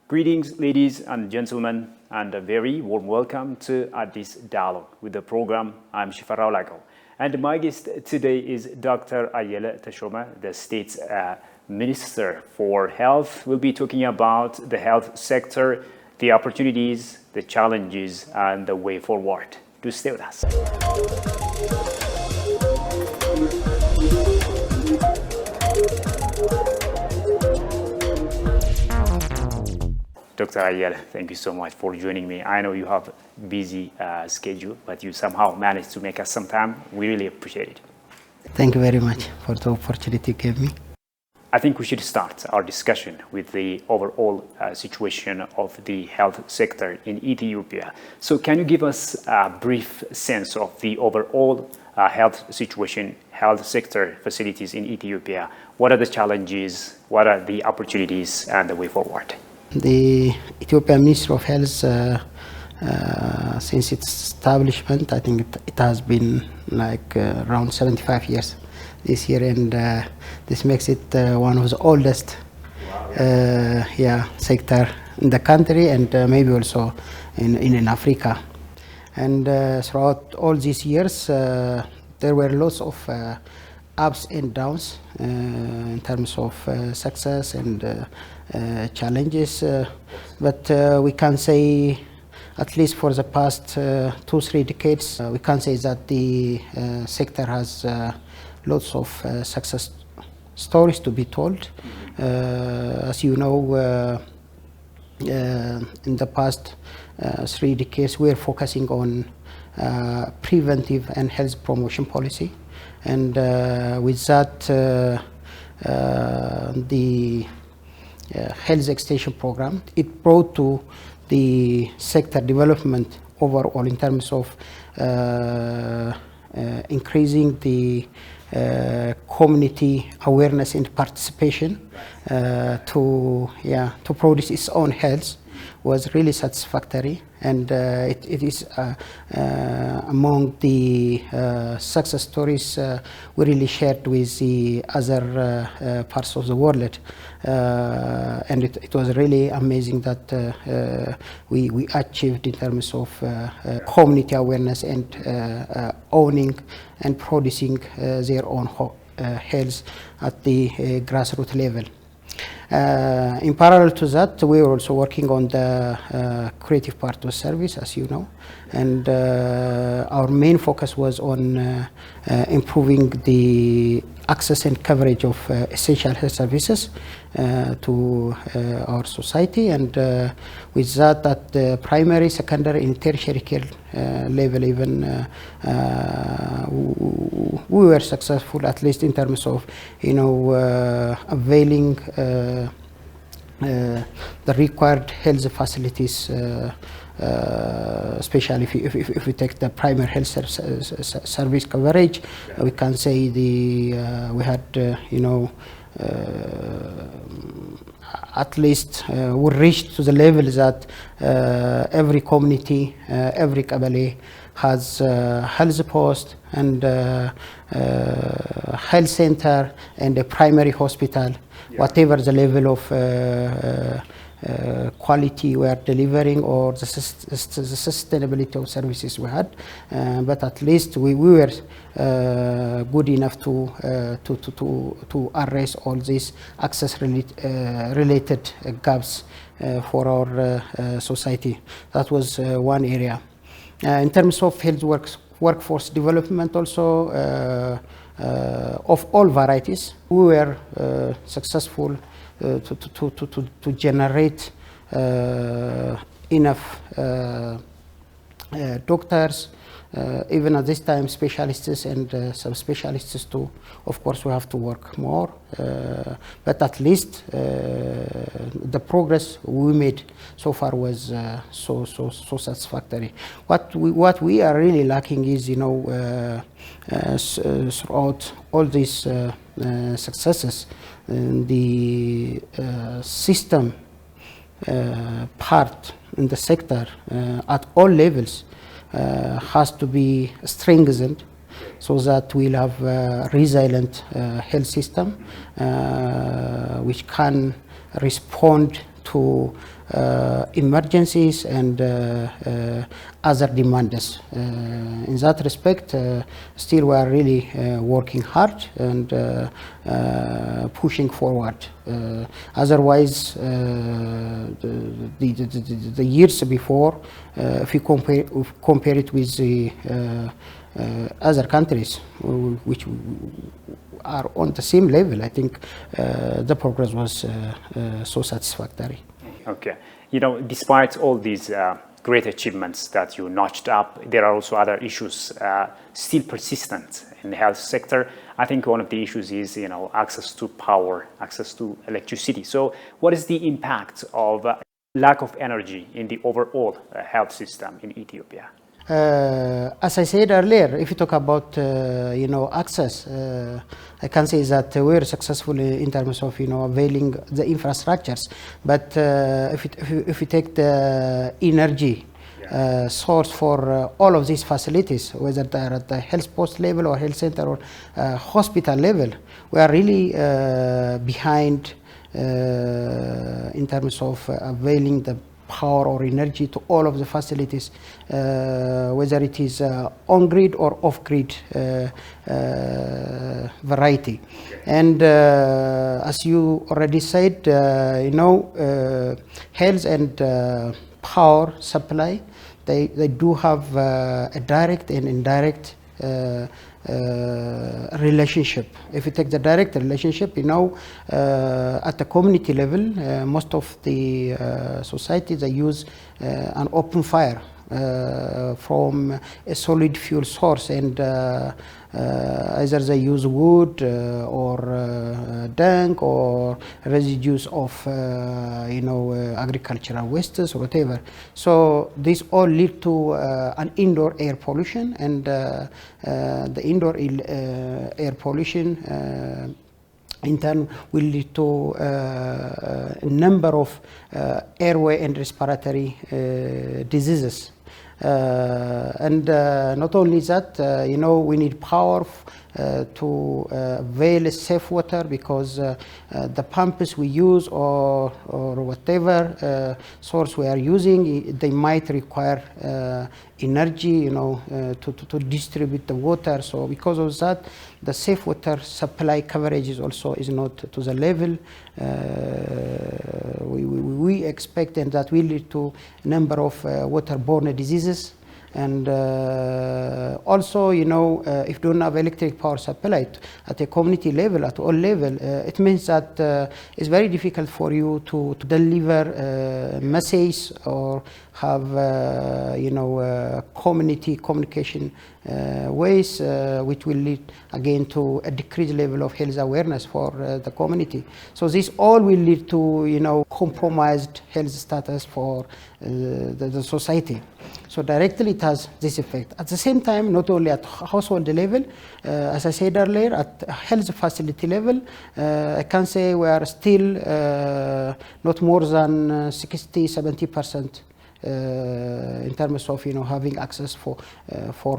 Greetings, ladies and gentlemen, and a very warm welcome to Addis Dialogue with the program. I'm Shifarao Lago. And my guest today is Dr. Ayele Teshome, the State's Minister for Health. We'll be talking about the health sector, the opportunities, the challenges, and the way forward. Do stay with us. Dr. Ayele, thank you so much for joining me. I know you have a busy schedule, but you somehow managed to make us some time. We really appreciate it. Thank you very much for the opportunity you gave me. I think we should start our discussion with the overall situation of the health sector in Ethiopia. So can you give us a brief sense of the overall health situation, health sector facilities in Ethiopia? What are the challenges? What are the opportunities and the way forward? The Ethiopian Ministry of Health, since its establishment, I think it has been like around 75 years this year, and this makes it one of the oldest sector in the country, and maybe also in Africa. And throughout all these years, there were lots of ups and downs in terms of success and challenges, but we can say, at least for the past 2-3 decades, we can say that the sector has lots of success stories to be told. As you know, in the past 3 decades, we are focusing on preventive and health promotion policy, and with that, the health extension program, it brought to the sector development overall in terms of increasing the community awareness and participation to produce its own health was really satisfactory, and it is among the success stories we really shared with the other parts of the world, and it was really amazing that we achieved in terms of community awareness and owning and producing their own health at the grassroots level. In parallel to that, we were also working on the creative part of service, as you know, and our main focus was on improving the access and coverage of essential health services to our society, and with that, at the primary, secondary, and tertiary care level, even we were successful, at least in terms of availing the required health facilities, especially if we take the primary health service coverage. We can say we had at least we reached to the level that every community, every kabale has health post and health center and a primary hospital, whatever the level of quality we are delivering or the sustainability of services we had, but at least we were good enough to address all these access related gaps for our society. That was one area. In terms of health workforce development, also of all varieties, we were successful to generate enough doctors, even at this time specialists and subspecialists too. Of course, we have to work more, but at least the progress we made so far was so satisfactory. What we are really lacking is, throughout all these successes, the system part in the sector at all levels has to be strengthened so that we'll have a resilient health system which can respond to to emergencies and other demands. In that respect, still we are really working hard and pushing forward. Otherwise, the years before, if you compare it with the other countries which are on the same level, I think the progress was so satisfactory. Okay. You know, despite all these great achievements that you notched up, there are also other issues still persistent in the health sector. I think one of the issues is, you know, access to power, access to electricity. So what is the impact of lack of energy in the overall health system in Ethiopia? As I said earlier, if you talk about access, I can say that we were successful in terms of availing the infrastructures. But if you take the energy source for all of these facilities, whether they're at the health post level or health center or hospital level, we are really behind in terms of availing the power or energy to all of the facilities, whether it is on-grid or off-grid variety. And as you already said, health and power supply, they do have a direct and indirect relationship. If you take the direct relationship, at the community level, most of the societies, they use an open fire from a solid fuel source, and either they use wood or dung or residues of agricultural wastes or whatever. So this all lead to an indoor air pollution, and the indoor air pollution in turn will lead to a number of airway and respiratory diseases. And not only that, we need power to avail safe water, because the pumps we use or whatever source we are using, they might require energy, to distribute the water. So because of that, the safe water supply coverage is not to the level we expect, and that will lead to a number of waterborne diseases. And also, if you don't have electric power supply at a community level, at all level, it means that it's very difficult for you to deliver messages or have community communication ways, which will lead again to a decreased level of health awareness for the community. So this all will lead to compromised health status for the society. So directly it has this effect. At the same time, not only at household level, as I said earlier, at health facility level, I can say we are still not more than 60-70% in terms of having access for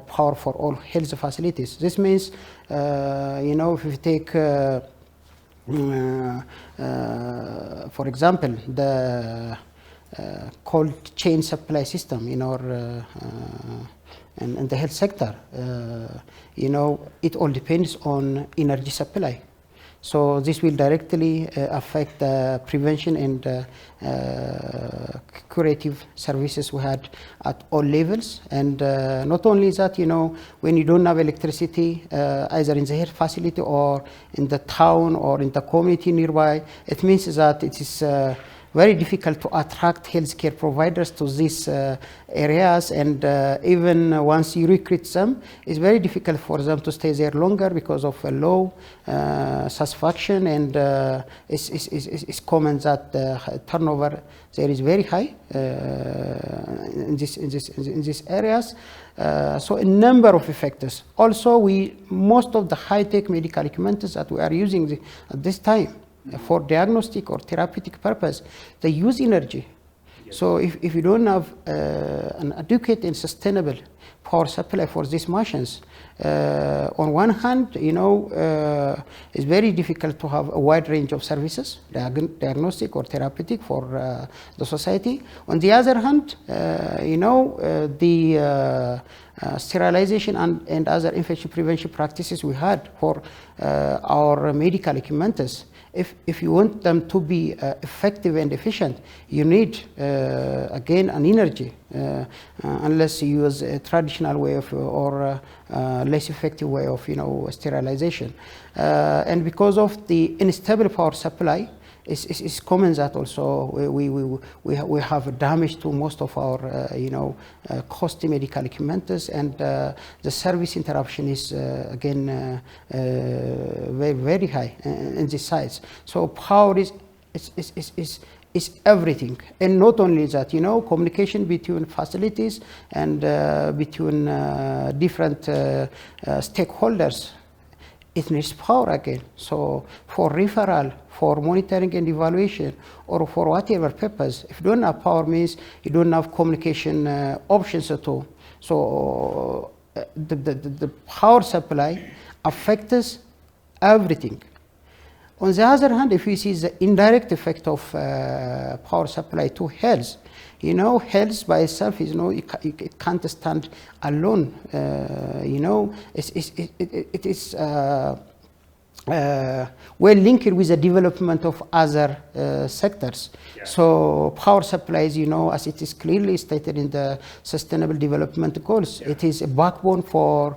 power for all health facilities. This means if you take for example the cold chain supply system in our in the health sector, it all depends on energy supply. So this will directly affect the prevention and curative services we had at all levels. And not only that, when you don't have electricity, either in the health facility or in the town or in the community nearby, it means that it is very difficult to attract healthcare providers to these areas, and even once you recruit them, it's very difficult for them to stay there longer because of a low satisfaction, and it's common that turnover there is very high in these areas. So a number of factors. Also, most of the high-tech medical equipment that we are using at this time for diagnostic or therapeutic purpose, they use energy. So if you don't have an adequate and sustainable power supply for these machines, on one hand, it's very difficult to have a wide range of services, diagnostic or therapeutic for the society. On the other hand, the sterilization and other infection prevention practices we had for our medical equipments, if you want them to be effective and efficient, you need again an energy, unless you use a traditional way of or less effective way of sterilization, and because of the unstable power supply, it's common that also we have damage to most of our costly medical equipments, and the service interruption is again very, very high in this size. So power is everything, and not only that, communication between facilities and between different stakeholders. It needs power again. So for referral, for monitoring and evaluation, or for whatever purpose, if you don't have power, means you don't have communication options at all. So the power supply affects everything. On the other hand, if we see the indirect effect of power supply to health, health by itself is it can't stand alone. It is well linked with the development of other sectors. Yeah. So power supplies, as it is clearly stated in the Sustainable Development Goals, yeah, it is a backbone for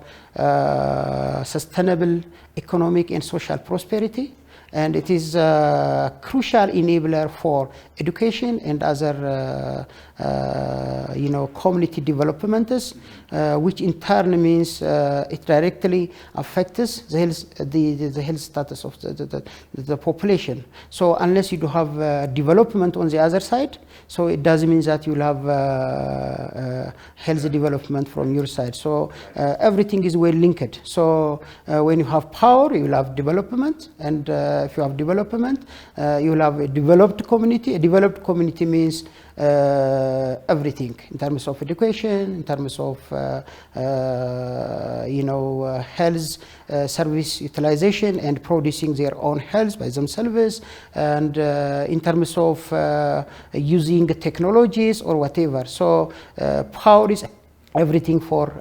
sustainable economic and social prosperity. And it is a crucial enabler for education and other, community developments, which in turn means it directly affects the health status of the population. So unless you do have development on the other side, so it doesn't mean that you'll have health development from your side. So everything is well linked. So when you have power, you will have development, and if you have development, you will have a developed community. A developed community means everything in terms of education, in terms of health service utilization and producing their own health by themselves, and in terms of using technologies or whatever. So power is everything for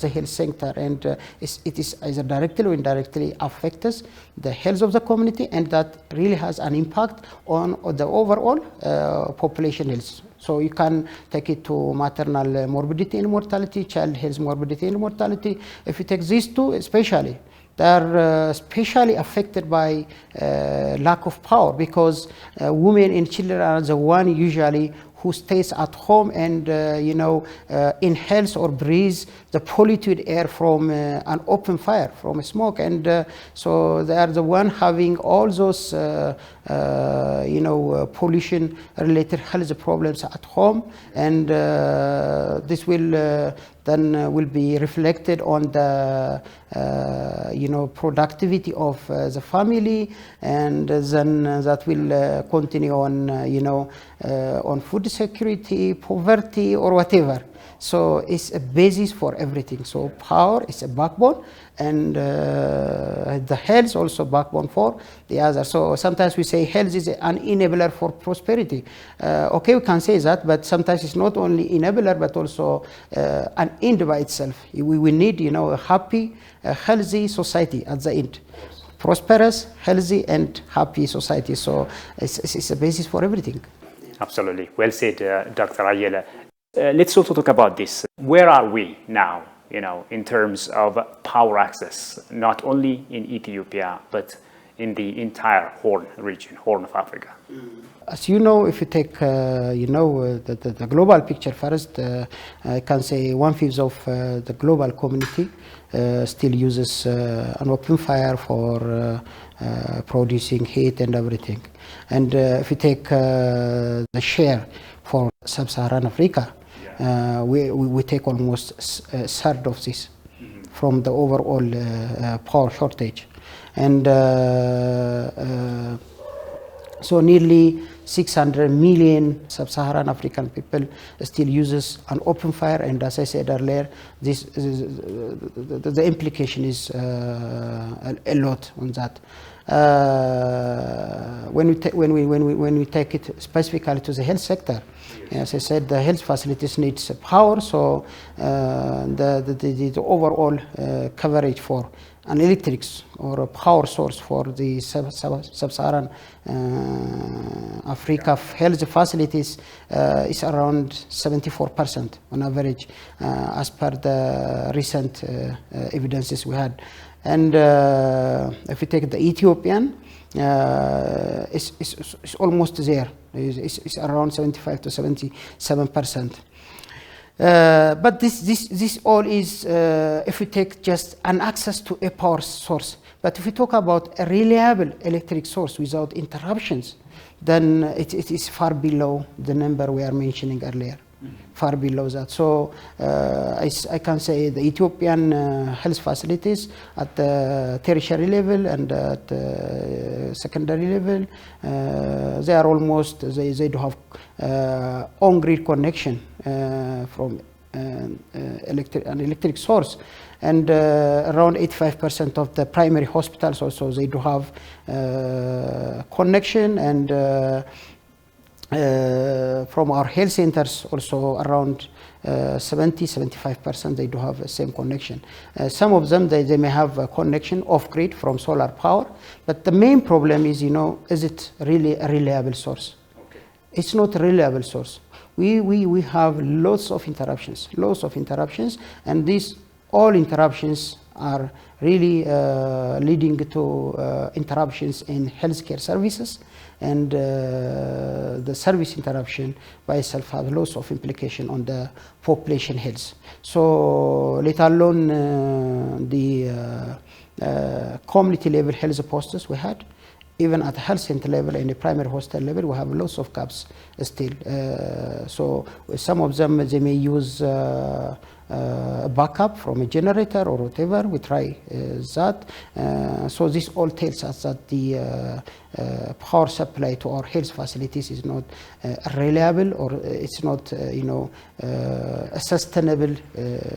the health sector, and it is either directly or indirectly affects the health of the community, and that really has an impact on the overall population health. So you can take it to maternal morbidity and mortality, child health morbidity and mortality. If you take these two especially, they are especially affected by lack of power, because women and children are the one usually who stays at home and inhales or breathes the polluted air from an open fire, from smoke, and so they are the one having all those pollution related health problems at home, and this will then will be reflected on the productivity of the family, and then that will continue on on food security, poverty, or whatever. So it's a basis for everything. So power is a backbone, and the health also backbone for the other. So sometimes we say health is an enabler for prosperity. Okay, we can say that, but sometimes it's not only enabler but also an end by itself. We need a happy, healthy society at the end. Prosperous, healthy, and happy society. So it's a basis for everything. Absolutely. Well said, Dr. Ayele. Let's also talk about this. Where are we now, in terms of power access, not only in Ethiopia, but in the entire Horn region, Horn of Africa? As you know, if you take, the global picture first, I can say 1/5 of the global community still uses an open fire for producing heat and everything. And if you take the share for sub-Saharan Africa, we take almost a third of this from the overall power shortage. And so nearly 600 million sub-Saharan African people still uses an open fire, and as I said earlier, this the implication is a lot on that. When we take it specifically to the health sector, as I said, the health facilities needs power, so the overall coverage for an electric or a power source for the sub-Saharan Africa health facilities is around 74% on average, as per the recent evidences we had. And if we take the Ethiopian, it's almost there. It's around 75 to 77%. But this all is if we take just an access to a power source. But if we talk about a reliable electric source without interruptions, then it is far below the number we are mentioning earlier. Far below that. So I can say the Ethiopian health facilities at the tertiary level and at the secondary level, they are almost, they do have on-grid connection from an electric source. And around 85% of the primary hospitals also, they do have connection, and from our health centers also around 70-75% they do have the same connection. Some of them they may have a connection off grid from solar power, but the main problem is, is it really a reliable source? Okay. It's not a reliable source. We have lots of interruptions, and these all interruptions are really leading to interruptions in healthcare services, and the service interruption by itself has lots of implication on the population health. So let alone the community level health posters we had, even at the health center level and the primary hospital level, we have lots of gaps still. So some of them, they may use backup from a generator or whatever. We try that. So this all tells us that the power supply to our health facilities is not reliable, or it's not a sustainable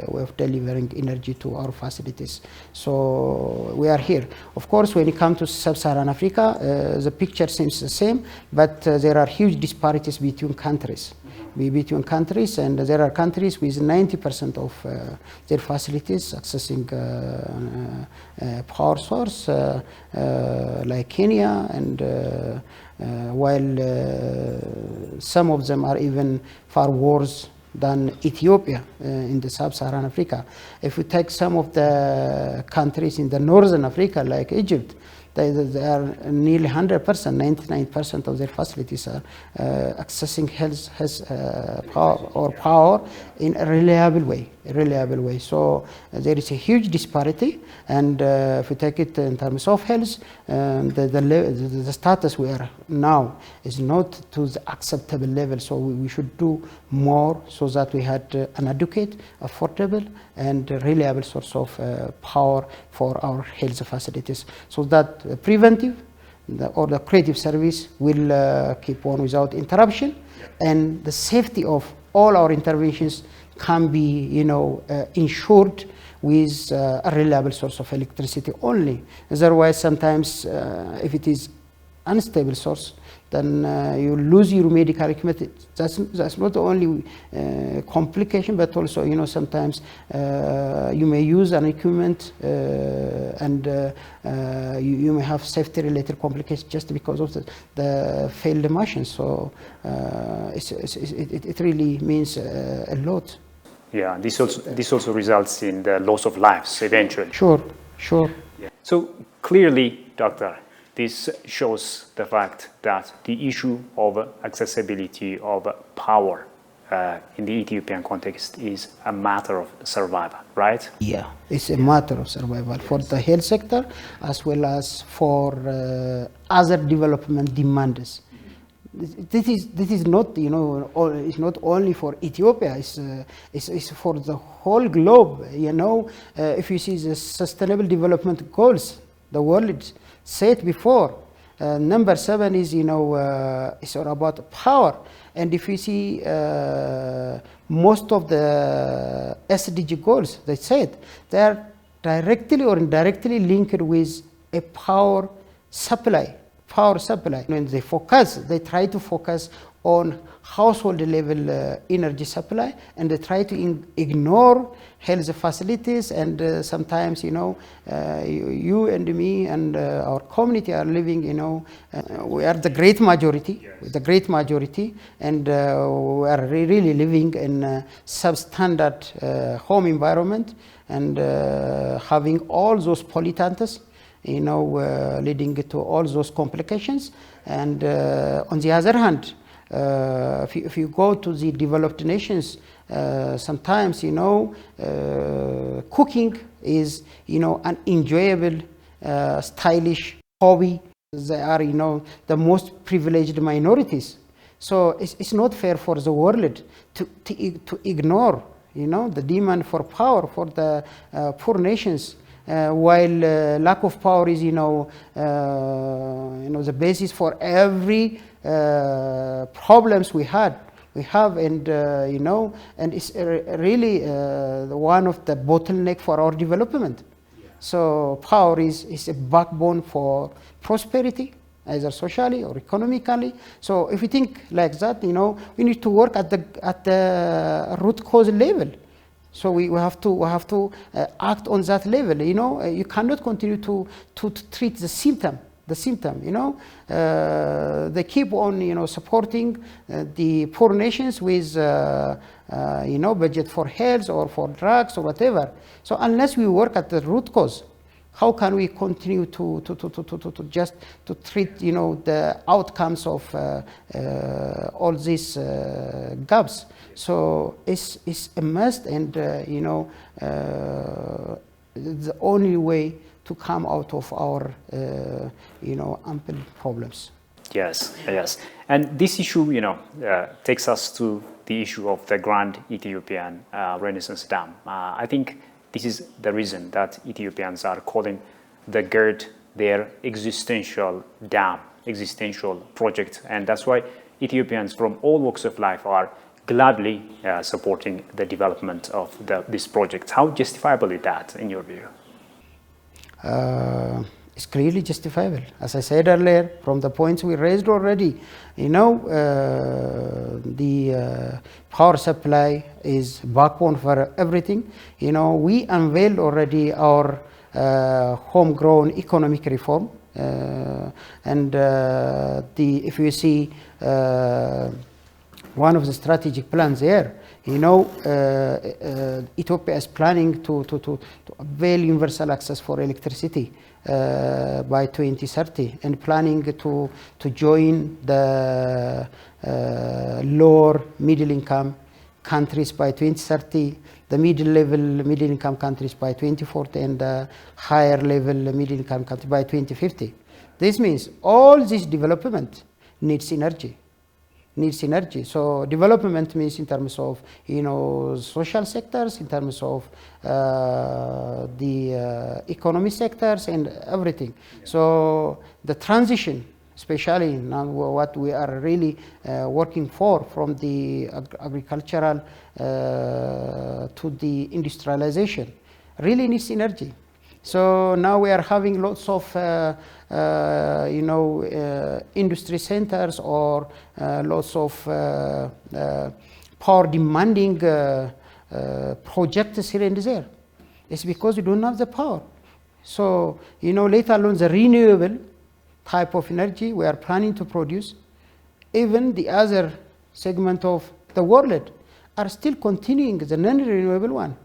way of delivering energy to our facilities. So we are here. Of course, when it comes to sub-Saharan Africa, the picture seems the same, but there are huge disparities between countries. And there are countries with 90% of their facilities accessing power source, like Kenya, and while some of them are even far worse than Ethiopia in the sub-Saharan Africa. If we take some of the countries in the northern Africa, like Egypt, they are nearly 100%, 99% of their facilities are accessing health power in a reliable way. So there is a huge disparity, and if we take it in terms of health, the status we are now is not to the acceptable level. So we should do more so that we had an adequate, affordable, and reliable source of power for our health facilities, so that preventive or the curative service will keep on without interruption, and the safety of all our interventions can be, ensured with a reliable source of electricity only. Otherwise, sometimes if it is unstable source, then you lose your medical equipment. That's not only complication, but also, sometimes you may use an equipment and you may have safety-related complications just because of the failed machine. So it really means a lot. Yeah, this also results in the loss of lives eventually. Sure. Yeah. So clearly, Doctor, this shows the fact that the issue of accessibility of power in the Ethiopian context is a matter of survival, right? Yeah, it's a matter of survival for the health sector as well as for other development demands. This is not, it's not only for Ethiopia. It's for the whole globe. If you see the Sustainable Development Goals, the world set before, Number 7 is, it's all about power. And if you see most of the SDG goals, they said, they are directly or indirectly linked with a power supply. When they focus, they try to focus on household level energy supply, and they try to ignore health facilities. And sometimes, you and me and our community are living, we are the great majority, and we are really living in a substandard home environment, and having all those pollutants, leading to all those complications. And on the other hand, if you go to the developed nations, sometimes, cooking is, an enjoyable, stylish hobby. They are, the most privileged minorities. So it's not fair for the world to ignore, the demand for power for the poor nations. While lack of power is, the basis for every problems we have, and and it's really one of the bottleneck for our development. So power is a backbone for prosperity, either socially or economically. So if we think like that, we need to work at the root cause level. So we have to act on that level. You cannot continue to treat the symptom. They keep on, supporting the poor nations with, budget for health or for drugs or whatever. So unless we work at the root cause, how can we continue to just to treat, the outcomes of all these gaps? So it's a must, and the only way to come out of our ample problems. Yes. And this issue, takes us to the issue of the Grand Ethiopian Renaissance Dam. I think this is the reason that Ethiopians are calling the GERD their existential dam, existential project. And that's why Ethiopians from all walks of life are gladly supporting the development of this project. How justifiable is that, in your view? It's clearly justifiable. As I said earlier, from the points we raised already, the power supply is backbone for everything. We unveiled already our homegrown economic reform, and if you see one of the strategic plans there, Ethiopia is planning to avail universal access for electricity by 2030, and planning to join the lower middle income countries by 2030, the middle income countries by 2040, and the higher level middle income countries by 2050. This means all this development needs energy. So development means in terms of social sectors, in terms of the economic sectors and everything. So the transition, especially now what we are really working for, from the agricultural to the industrialization, really needs energy. So now we are having lots of industry centers, or lots of power demanding projects here and there. It's because we don't have the power. So let alone the renewable type of energy we are planning to produce, even the other segment of the world are still continuing the non-renewable one,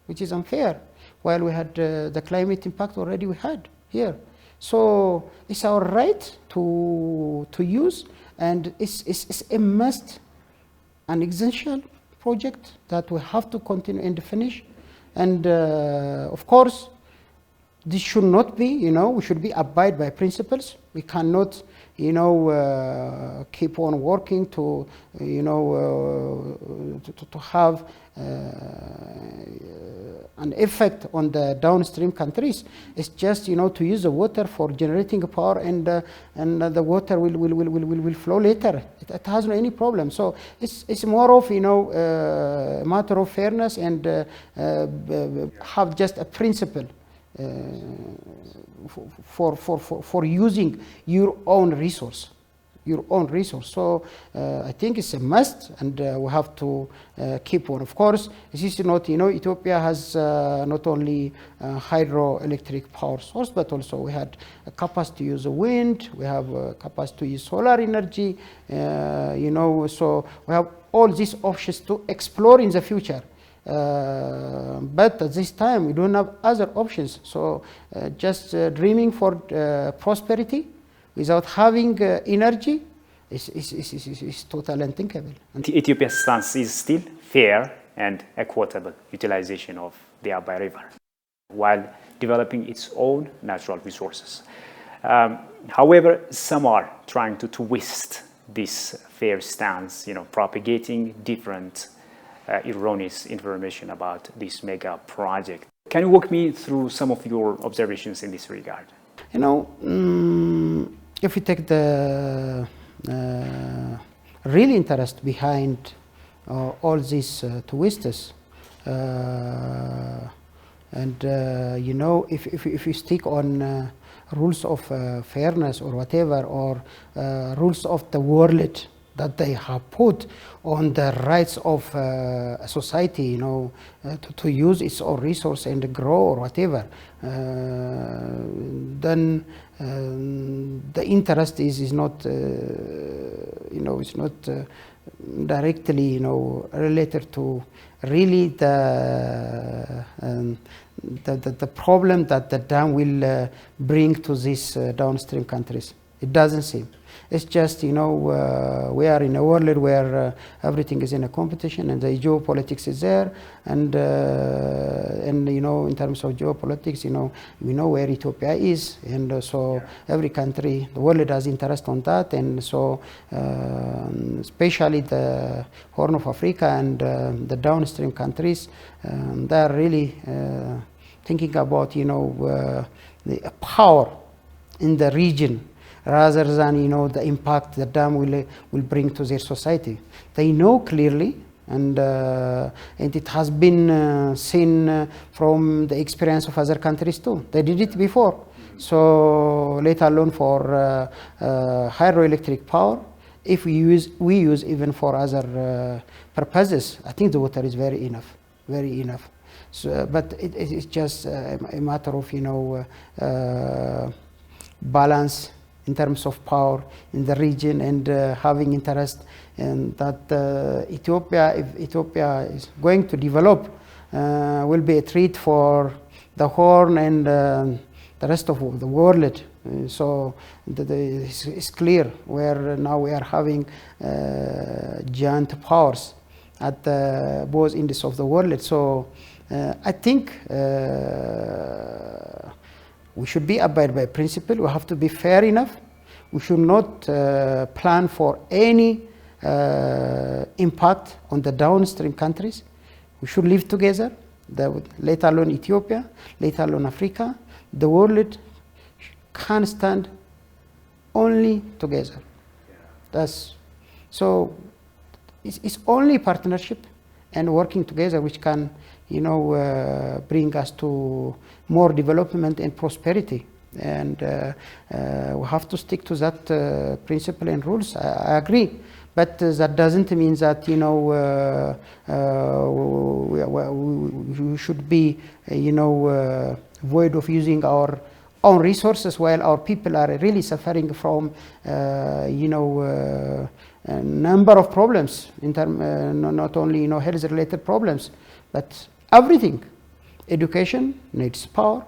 which is unfair, while we had the climate impact already we had here. So it's our right to use, and it's a must, an essential project that we have to continue and finish. And of course, this should not be, we should be abide by principles. We cannot, keep on working to, to have an effect on the downstream countries. It's just, you know, to use the water for generating power, and the water will flow later. It has no any problem. So it's more of, you know, a matter of fairness, and have just a principle for using your own resource. So I think it's a must, and we have to keep on. Of course, this is not, you know, Ethiopia has not only hydroelectric power source, but also we had a capacity to use wind, we have a capacity to use solar energy, you know, so we have all these options to explore in the future. But at this time, we don't have other options. So just dreaming for prosperity without having energy is totally unthinkable. Ethiopia's stance is still fair and equitable utilization of the Abai River, while developing its own natural resources. However, some are trying to twist this fair stance, you know, propagating different erroneous information about this mega project. Can you walk me through some of your observations in this regard? You know, if we take the real interest behind all these twists, and you know, if you stick on rules of fairness or whatever, or rules of the world that they have put on the rights of a society, you know, to use its own resource and grow or whatever, then the interest is not, you know, it's not directly, you know, related to really the problem that the dam will bring to these downstream countries. It doesn't seem. It's just, you know, we are in a world where everything is in a competition, and the geopolitics is there, and you know, in terms of geopolitics, you know, we know where Ethiopia is, and so every country, the world has interest on that, and so especially the Horn of Africa and the downstream countries, they are really thinking about, you know, the power in the region, rather than, you know, the impact the dam will bring to their society. They know clearly, and it has been seen from the experience of other countries too. They did it before. So let alone for hydroelectric power, if we use even for other purposes, I think the water is very enough. So, but it's just a matter of, you know, balance in terms of power in the region, and having interest in that Ethiopia, if Ethiopia is going to develop, will be a treat for the Horn and the rest of the world. So it's clear where now we are having giant powers at both ends of the world. So I think we should be abide by principle. We have to be fair enough. We should not plan for any impact on the downstream countries. We should live together, let alone Ethiopia, let alone Africa. The world can stand only together. That's so. It's only partnership and working together which can, you know, bring us to more development and prosperity. And we have to stick to that principle and rules. I agree, but that doesn't mean that, you know, we should be, you know, void of using our own resources while our people are really suffering from, you know, a number of problems in not only, you know, health-related problems, but everything. Education needs power.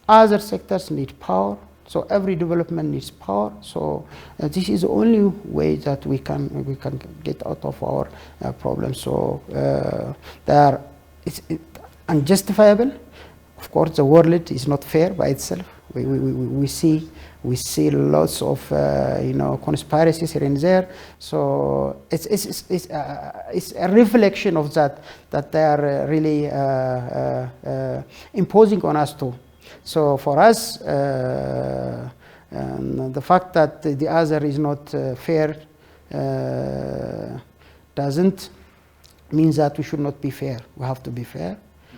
Other sectors need power. So every development needs power. So this is the only way that we can get out of our problems. So it's unjustifiable. Of course, the world is not fair by itself. We see lots of conspiracies here and there. So it's a reflection of that they are really imposing on us too. So for us, the fact that the other is not fair doesn't mean that we should not be fair. We have to be fair.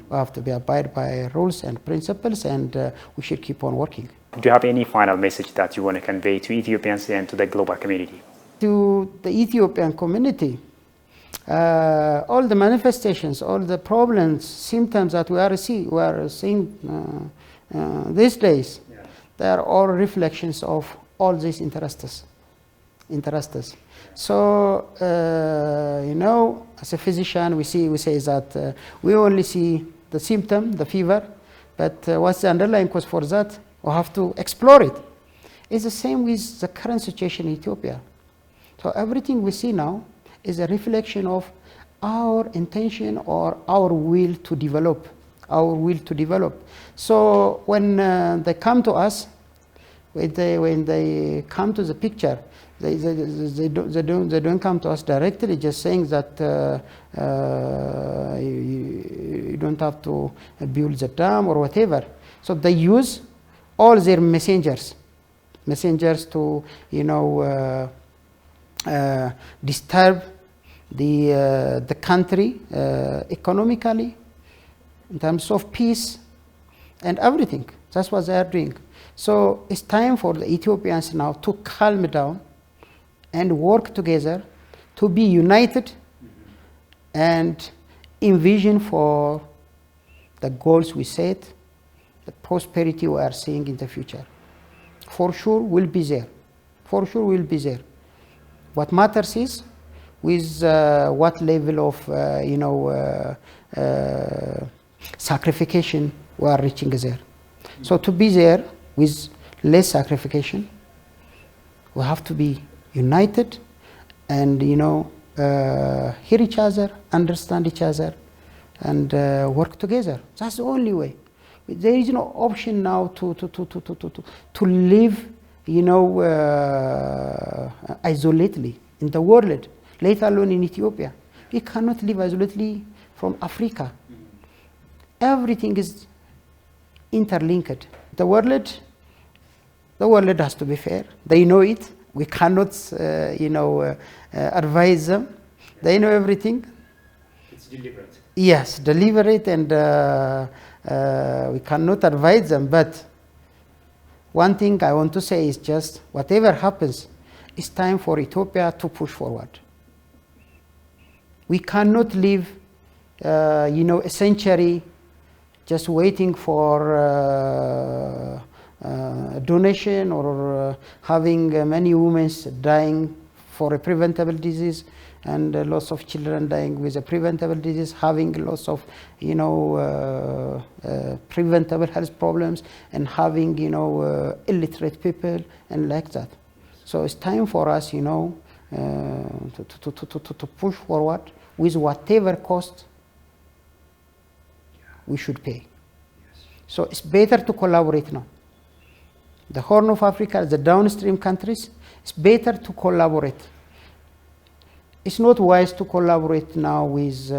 We have to abide by rules and principles, and we should keep on working. Do you have any final message that you want to convey to Ethiopians and to the global community? To the Ethiopian community, all the manifestations, all the problems, symptoms that we are seeing these days, they are all reflections of all these interests. So, as a physician, we say that we only see the symptom, the fever, but what's the underlying cause for that? We have to explore it. It's the same with the current situation in Ethiopia. So everything we see now is a reflection of our intention or our will to develop. So when they come to us, when they come to the picture, they don't come to us directly just saying that you don't have to build the dam or whatever. So they use all their messengers to disturb the country economically, in terms of peace and everything. That's what they are doing. So it's time for the Ethiopians now to calm down and work together, to be united and envision for the goals we set, the prosperity we are seeing in the future. For sure we'll be there. What matters is with what level of sacrification we are reaching there. So to be there with less sacrification, we have to be united and hear each other, understand each other, and work together. That's the only way. There is no option now to live isolatedly in the world, let alone in Ethiopia. We cannot live isolatedly from Africa. Everything is interlinked. The world has to be fair. They know it. We cannot, advise them. They know everything. It's deliberate. Yes, deliberate, and we cannot advise them. But one thing I want to say is just whatever happens, it's time for Ethiopia to push forward. We cannot live, a century just waiting for donation or having many women dying for a preventable disease and lots of children dying with a preventable disease, having lots of preventable health problems, and having illiterate people and like that. So it's time for us to push forward with whatever cost we should pay. So it's better to collaborate now. The Horn of Africa, the downstream countries, it's better to collaborate. It's not wise to collaborate now with,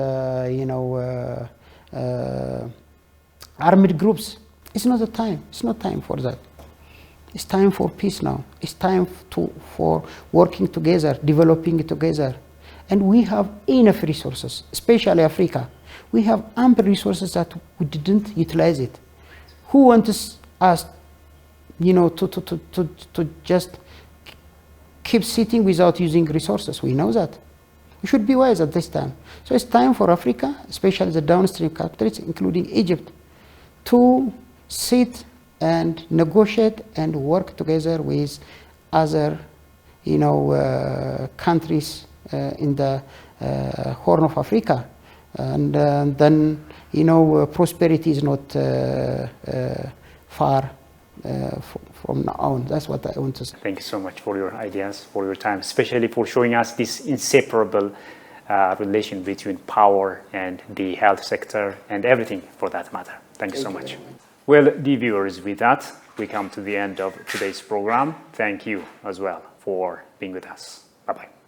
armed groups. It's not the time. It's not time for that. It's time for peace now. It's time for working together, developing it together. And we have enough resources, especially Africa. We have ample resources that we didn't utilize it. Who wants us, to just keep sitting without using resources? We know that. We should be wise at this time. So it's time for Africa, especially the downstream countries, including Egypt, to sit and negotiate and work together with other, countries in the Horn of Africa. And then, prosperity is not far from now on. That's what I want to say. Thank you so much for your ideas, for your time, especially for showing us this inseparable relation between power and the health sector and everything for that matter. Thank you so much. Well, dear viewers, with that, we come to the end of today's program. Thank you as well for being with us. Bye-bye.